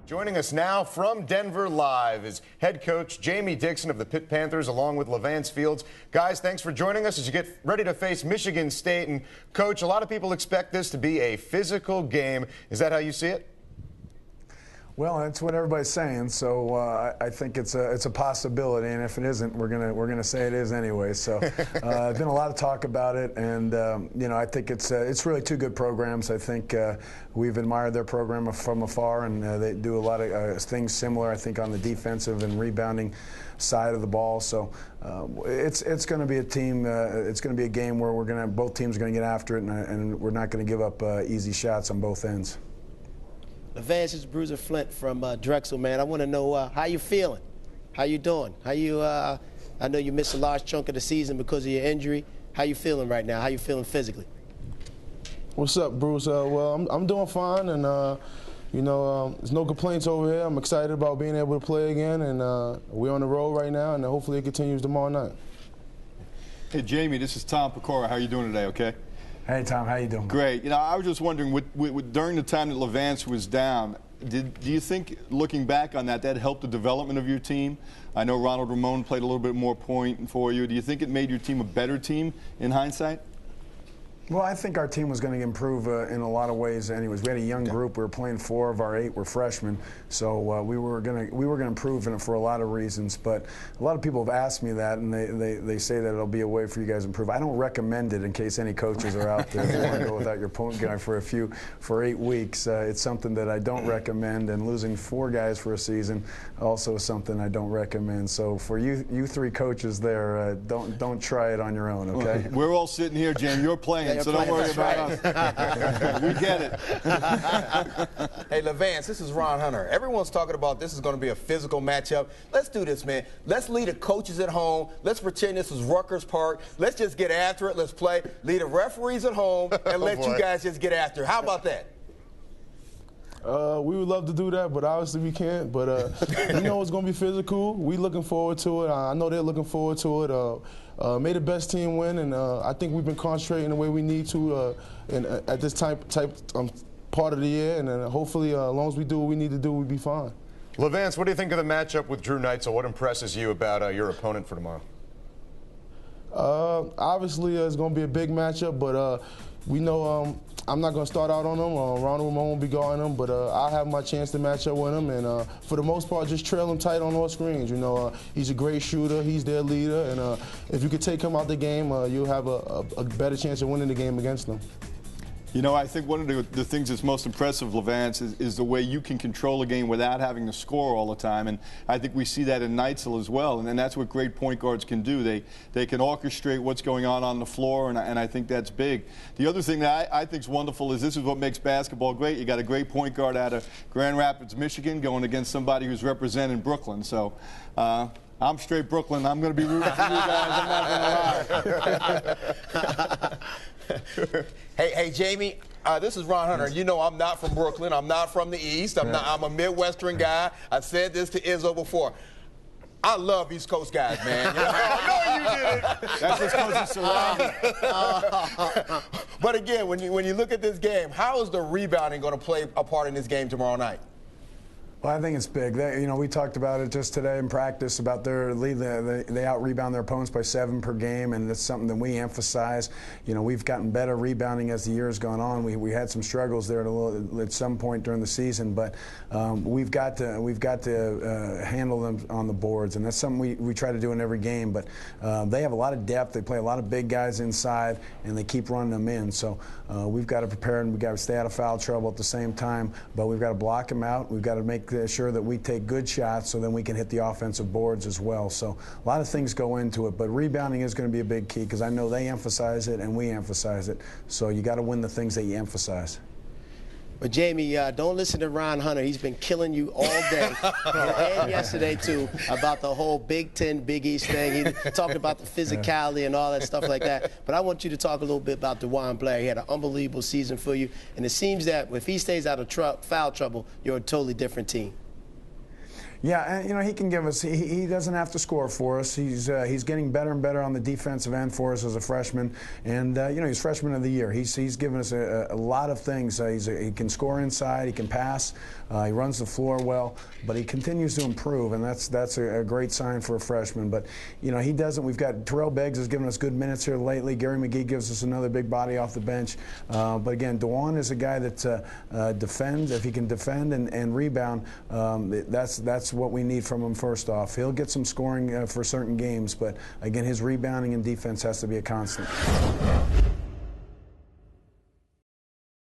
Joining us now from Denver Live is head coach Jamie Dixon of the Pitt Panthers, along with Levance Fields. Guys, thanks for joining us as you get ready to face Michigan State. And, Coach, a lot of people expect this to be a physical game. Is that how you see it? Well, that's what everybody's saying, so I think it's a possibility, and if it isn't, we're gonna say it is anyway. So, there's been a lot of talk about it, and you know, I think it's really two good programs. I think we've admired their program from afar, and they do a lot of things similar. I think on the defensive and rebounding side of the ball. So, it's going to be a team. It's going to be a game where both teams are going to get after it, and we're not going to give up easy shots on both ends. Levance, is Bruiser Flint from Drexel, man. I want to know how you feeling, how you doing, how you. I know you missed a large chunk of the season because of your injury. How you feeling right now? How you feeling physically? What's up, Bruce? Well, I'm doing fine, and you know, there's no complaints over here. I'm excited about being able to play again, and we're on the road right now, and hopefully it continues tomorrow night. Hey, Jamie, this is Tom Pecora. How are you doing today? Okay. Hey, Tom, how you doing? Great. You know, I was just wondering, during the time that Levance was down, do you think, looking back on that helped the development of your team? I know Ronald Ramon played a little bit more point for you. Do you think it made your team a better team in hindsight? Well, I think our team was going to improve in a lot of ways. Anyways, we had a young group. We were playing 4 of our 8 were freshmen, so we were going to improve in it for a lot of reasons. But a lot of people have asked me that, and they say that it'll be a way for you guys to improve. I don't recommend it in case any coaches are out there. If you want to go without your point guy for 8 weeks, it's something that I don't recommend. And losing 4 guys for a season also is something I don't recommend. So for you 3 coaches there, don't try it on your own. Okay? We're all sitting here, Jim. You're playing. So don't worry about us. We get it. Hey, Levance, this is Ron Hunter. Everyone's talking about this is going to be a physical matchup. Let's do this, man. Let's lead the coaches at home. Let's pretend this is Rutgers Park. Let's just get after it. Let's play. Lead the referees at home and let you guys just get after it. How about that? We would love to do that, but obviously we can't. But we know it's going to be physical. We're looking forward to it. I know they're looking forward to it. May the best team win, and I think we've been concentrating the way we need to at this part of the year, and hopefully as long as we do what we need to do, we'll be fine. Levance, what do you think of the matchup with Drew Neitzel? What impresses you about your opponent for tomorrow? Obviously, it's going to be a big matchup, but we know I'm not going to start out on him. Ronald Ramon won't be guarding him, but I have my chance to match up with him, and for the most part, just trail him tight on all screens. You know, he's a great shooter. He's their leader, and if you could take him out the game, you'll have a better chance of winning the game against them. You know, I think one of the things that's most impressive, Levance, is the way you can control a game without having to score all the time. And I think we see that in Neitzel as well. And that's what great point guards can do. They can orchestrate what's going on the floor, and I think that's big. The other thing that I think is wonderful is this is what makes basketball great. You got a great point guard out of Grand Rapids, Michigan, going against somebody who's representing Brooklyn. So I'm straight Brooklyn. I'm going to be rooting for you guys. I'm not going to lie. Hey, Jamie, this is Ron Hunter. You know I'm not from Brooklyn. I'm not from the East. I'm a Midwestern guy. I've said this to Izzo before. I love East Coast guys, man. You know, I know you did. That's just because it's surrounded. But again, when you look at this game, how is the rebounding going to play a part in this game tomorrow night? Well, I think it's big. You know, we talked about it just today in practice about their lead. They out-rebound their opponents by 7 per game, and that's something that we emphasize. You know, we've gotten better rebounding as the year's gone on. We had some struggles there at some point during the season, but we've got to handle them on the boards, and that's something we try to do in every game. But they have a lot of depth. They play a lot of big guys inside, and they keep running them in. So we've got to prepare, and we've got to stay out of foul trouble at the same time. But we've got to block them out. We've got to make sure that we take good shots so then we can hit the offensive boards as well. So a lot of things go into it, but rebounding is going to be a big key because I know they emphasize it and we emphasize it. So you got to win the things that you emphasize. But, Jamie, don't listen to Ron Hunter. He's been killing you all day, and yesterday, too, about the whole Big Ten, Big East thing. He talked about the physicality and all that stuff like that. But I want you to talk a little bit about DeJuan Blair. He had an unbelievable season for you, and it seems that if he stays out of foul trouble, you're a totally different team. Yeah, and he can give us. He doesn't have to score for us. He's getting better and better on the defensive end for us as a freshman, and he's freshman of the year. He's given us a lot of things. He can score inside. He can pass. He runs the floor well, but he continues to improve, and that's a great sign for a freshman. But he doesn't. We've got Terrell Beggs has given us good minutes here lately. Gary McGee gives us another big body off the bench. But again, DeJuan is a guy that defends. If he can defend and rebound, that's what we need from him first off. He'll get some scoring for certain games, but again, his rebounding and defense has to be a constant.